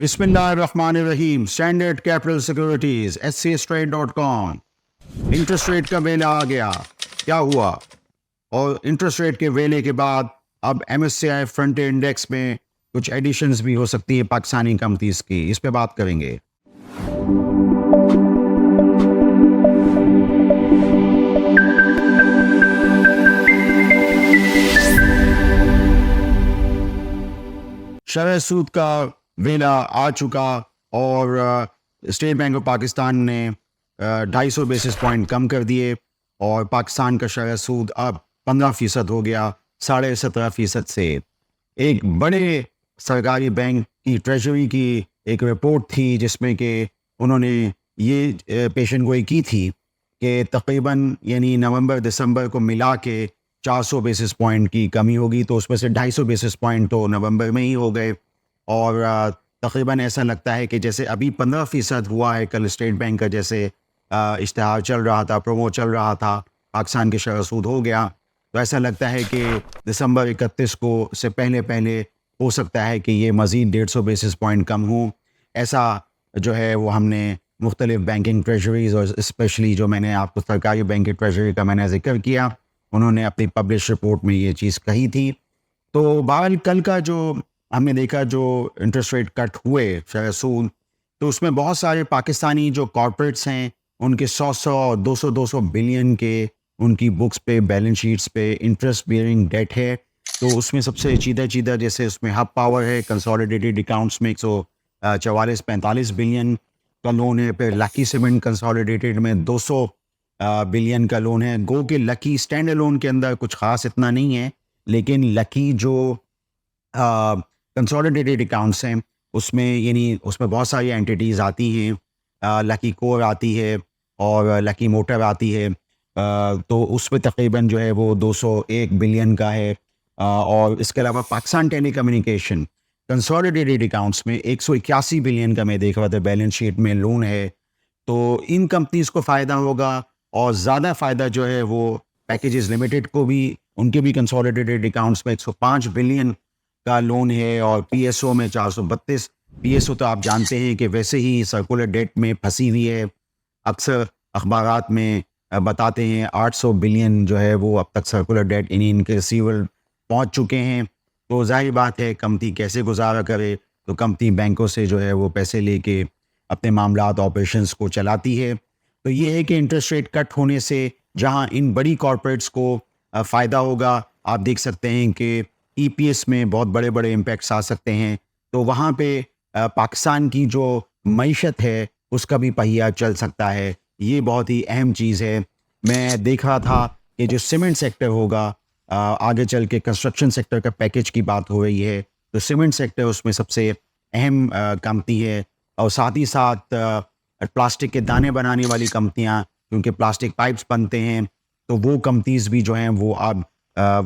बिस्मिल्लाहिर्रहमानिर्रहीम। Standard capital securities scstrade.com। Interest rate का वेला आ गया, क्या हुआ? और इंटरेस्ट रेट के वेले के बाद अब MSCI फ्रंटियर इंडेक्स में कुछ एडिशंस भी हो सकती है पाकिस्तानी कंपनीज की, इस पे बात करेंगे। शरह सूद का वेला आ चुका और स्टेट बैंक ऑफ पाकिस्तान ने 250 बेसिस पॉइंट कम कर दिए और पाकिस्तान का शरह सूद अब 15% हो गया 17.5% से। एक बड़े सरकारी बैंक की ट्रेजरी की एक रिपोर्ट थी जिसमें कि उन्होंने ये पेशन गोई की थी कि तकरीबन यानी नवंबर दिसंबर को मिला के 400 बेसिस पॉइंट की कमी होगी, तो उसमें से 250 बेसिस पॉइंट तो नवंबर में ही हो गए और तकरीबन ऐसा लगता है कि जैसे अभी 15% हुआ है। कल स्टेट बैंक का जैसे इश्तिहार चल रहा था, प्रोमो चल रहा था, पाकिस्तान के शरह सूद हो गया, तो ऐसा लगता है कि दिसंबर 31 को से पहले पहले हो सकता है कि ये मज़ीद 150 बेसिस पॉइंट कम हो। ऐसा जो है वो हमने मुख्तलिफ बैंकिंग ट्रेजरीज और स्पेशली जो मैंने आपको सरकारी बैंक की ट्रेजरी का मैंने जिक्र किया, उन्होंने अपनी पब्लिश रिपोर्ट में ये चीज़ कही थी। तो बहरहाल कल का जो हमने देखा जो इंटरेस्ट रेट कट हुए शरह सूद, तो उसमें बहुत सारे पाकिस्तानी जो कॉर्पोरेट्स हैं उनके 100 200 बिलियन के उनकी बुक्स पे बैलेंस शीट्स पे इंटरेस्ट बेयरिंग डेट है। तो उसमें सबसे चीदा जैसे उसमें हब पावर है, कंसोलिडेटेड अकाउंट्स में 144-45 बिलियन का लोन है। फिर लकी सीमेंट कंसोलिडेटेड में 200 बिलियन का लोन है। गो के लकी स्टैंड अलोन के अंदर कुछ खास इतना नहीं है, लेकिन लकी जो कंसोलिडेटेड अकाउंट्स हैं उसमें यानी उसमें बहुत सारी एंटिटीज़ आती हैं। लकी कोर आती है और लकी मोटर आती है, तो उसमें तकरीबन जो है वो 201 बिलियन का है। और इसके अलावा पाकिस्तान टेलीकम्युनिकेशन कंसोलिडेटेड अकाउंट्स में 181 बिलियन का मैं देख रहा था बैलेंस शीट में लोन है। तो इन कंपनीज़ को फ़ायदा होगा और ज़्यादा फ़ायदा जो है वो पैकेजेस लिमिटेड को भी, उनके भी कंसोलिडेटेड अकाउंट्स में 105 बिलियन का लोन है और PSO में 432। PSO तो आप जानते हैं कि वैसे ही सर्कुलर डेट में फंसी हुई है। अक्सर अखबारात में बताते हैं 800 बिलियन जो है वो अब तक सर्कुलर डेट इनके रिसीवर पहुंच चुके हैं। तो जाहिर बात है कंपनी कैसे गुजारा करे, तो कंपनी बैंकों से जो है वो पैसे लेके अपने मामलात ऑपरेशंस को चलाती है। तो ये है कि इंटरेस्ट रेट कट होने से जहां इन बड़ी कॉर्पोरेट्स को फ़ायदा होगा, आप देख सकते हैं कि EPS में बहुत बड़े बड़े इम्पैक्ट्स आ सकते हैं। तो वहाँ पे पाकिस्तान की जो मईशत है उसका भी पहिया चल सकता है। ये बहुत ही अहम चीज़ है। मैं देख रहा था कि जो सीमेंट सेक्टर होगा, आगे चल के कंस्ट्रक्शन सेक्टर का पैकेज की बात हो रही है, तो सीमेंट सेक्टर उसमें सबसे अहम कंपनी है। और साथ ही साथ प्लास्टिक के दाने बनाने वाली कंपनियां, क्योंकि प्लास्टिक पाइप्स बनते हैं, तो वो कंपनीज भी जो हैं वो अब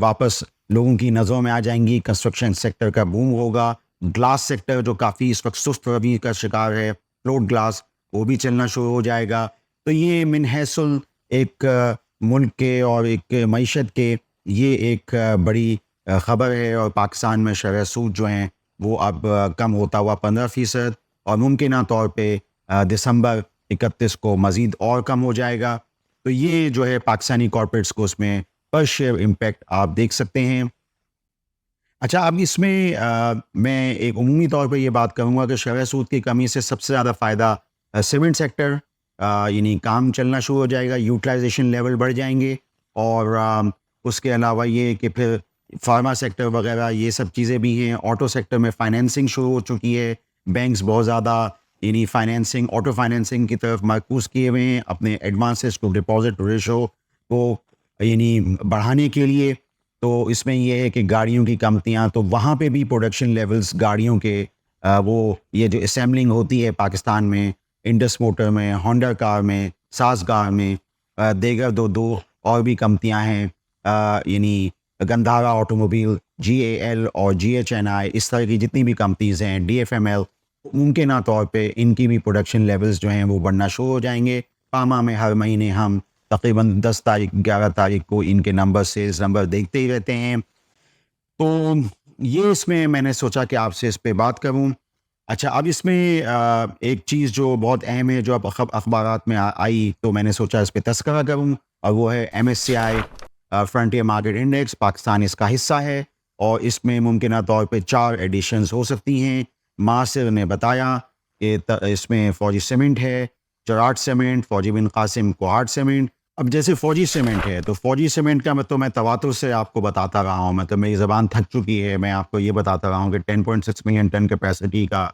वापस लोगों की नज़रों में आ जाएंगी। कंस्ट्रक्शन सेक्टर का बूम होगा। ग्लास सेक्टर जो काफ़ी इस वक्त सुस्त रवि का शिकार है, फ्लोट ग्लास, वो भी चलना शुरू हो जाएगा। तो ये मिन हैसुल एक मुल्क के और एक मईशत के ये एक बड़ी ख़बर है। और पाकिस्तान में शरह सूद जो हैं वो अब कम होता हुआ 15% और मुमकिन तौर पे दिसंबर 31 को मज़ीद और कम हो जाएगा। तो ये जो है पाकिस्तानी कॉर्पोरेट्स को उसमें पर शेयर इम्पैक्ट आप देख सकते हैं। अच्छा, अब इसमें मैं एक उमूमी तौर पे ये बात करूँगा कि शरह सूद की कमी से सबसे ज़्यादा फ़ायदा सीमेंट सेक्टर, यानी काम चलना शुरू हो जाएगा, यूटिलाइजेशन लेवल बढ़ जाएंगे। और उसके अलावा ये कि फिर फार्मा सेक्टर वगैरह ये सब चीज़ें भी हैं। ऑटो सेक्टर में फाइनेंसिंग शुरू हो चुकी है। बैंक्स बहुत ज़्यादा यानी फाइनेंसिंग, ऑटो फाइनेंसिंग की तरफ मरकूज़ किए हुए हैं अपने एडवांसेस टू डिपॉजिट रेशो को यानी बढ़ाने के लिए। तो इसमें यह है कि गाड़ियों की कंपनियां, तो वहाँ पे भी प्रोडक्शन लेवल्स गाड़ियों के वो ये जो असेंबलिंग होती है पाकिस्तान में, इंडस मोटर में, होंडा कार में, सास कार में, देगर दो और भी कंपनियां हैं, यानी गंधारा ऑटोमोबाइल, GAL और GHNI, इस तरह की जितनी भी कंपनीज हैं, DFML, मुमकिन तौर पे इनकी भी प्रोडक्शन लेवल्स जो हैं वो बढ़ना शुरू हो जाएंगे। पामा में हर महीने हम तकरीबन 10 तारीख 11 तारीख को इनके नंबर, सेल्स नंबर देखते ही रहते हैं। तो ये इसमें मैंने सोचा कि आपसे इस पे बात करूं। अच्छा, अब इसमें एक चीज़ जो बहुत अहम है, जो अब अखबारात में आई, तो मैंने सोचा इस पे तज़किरा करूँ, और वो है MSCI frontier market index. Pakistan इसका हिस्सा है और इसमें मुमकिना तौर पे 4 एडिशंस हो सकती हैं। मासिर ने बताया कि इसमें फ़ौजी सीमेंट है, चराट सीमेंट, फ़ौजी बिन कासिम कोहाट सीमेंट। अब जैसे फ़ौजी सीमेंट है, तो फ़ौजी सीमेंट का मैं तवातुर से आपको बताता रहा हूँ, मतलब मेरी ज़बान थक चुकी है। मैं आपको ये बताता रहा हूँ कि 10.6 मिलियन टन कैपेसिटी का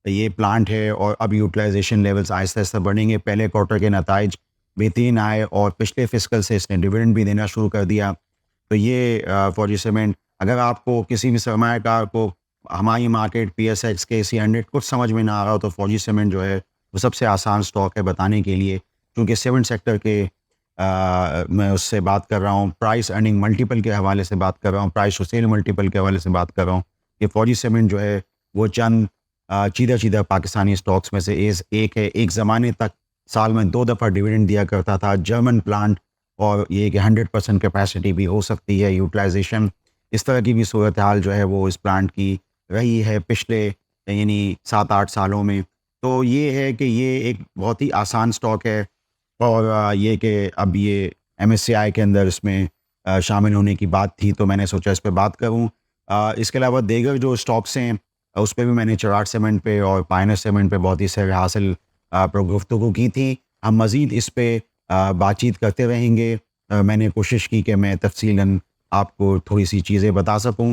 ये प्लांट है और अब यूटिलाइजेशन लेवल्स आहिस्ता-आहिस्ता बढ़ेंगे। पहले क्वार्टर के नताइज बेहतरीन आए और पिछले फिस्कल से इसने डिविडेंड भी देना शुरू कर दिया। तो ये फ़ौजी सीमेंट, अगर आपको किसी भी सरमायाकार को हमारी मार्केट, PSX, KC100 कुछ समझ में ना आ रहा हो, तो फ़ौजी सीमेंट जो है वो सबसे आसान स्टॉक है बताने के लिए, क्योंकि सीमेंट सेक्टर के मैं उससे बात कर रहा हूँ, प्राइस अर्निंग मल्टीपल के हवाले से बात कर रहा हूँ, प्राइस टू सेल मल्टीपल के हवाले से बात कर रहा हूँ कि फ़ौजी सीमेंट जो है वो चंद चीधा-चीधा पाकिस्तानी स्टॉक्स में से एक है। एक ज़माने तक साल में 2 दफ़ा डिविडेंड दिया करता था, जर्मन प्लांट, और ये कि 100% कैपेसिटी भी हो सकती है, यूटिलाइजेशन। इस तरह की भी सूरत हाल जो है वो इस प्लांट की रही है पिछले यानी 7-8 सालों में। तो ये है कि ये एक बहुत ही आसान स्टॉक है, और ये कि अब ये MSCI के अंदर इसमें शामिल होने की बात थी, तो मैंने सोचा इस पे बात करूँ। इसके अलावा दीगर जो स्टॉक्स हैं, उस पे भी मैंने चराट सीमेंट पे और पायनियर सीमेंट पे बहुत ही सर हासिल गुफ्तगू की थी। हम मज़ीद इस पे बातचीत करते रहेंगे। मैंने कोशिश की कि मैं तफ़सीलन आपको थोड़ी-सी चीज़ें बता सकूँ,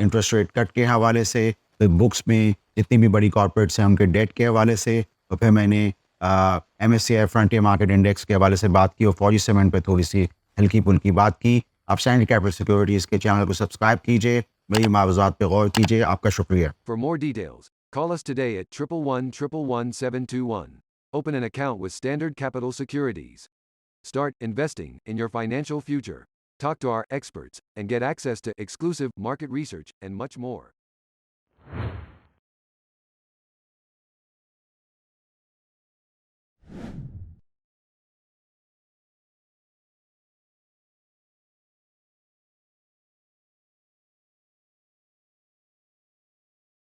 इंटरेस्ट रेट कट के हवाले से, फिर बुक्स में जितनी भी बड़ी कॉर्पोरेट्स हैं उनके डेट के हवाले से, और फिर मैंने MSCI फ्रंटियर मार्केट इंडेक्स के हवाले से बात की, और फ़ौजी सीमेंट पे थोड़ी-सी हल्की-फुल्की बात की। आप स्टैंडर्ड कैपिटल सिक्योरिटीज़ के चैनल को सब्सक्राइब कीजिए, मेरी मावज़ात पे गौर कीजिए। आपका शुक्रिया। For more details, call us today at 111-111-721. Open an account with Standard Capital Securities. Start investing in your financial future. Talk to our experts and get access to exclusive market research and much more.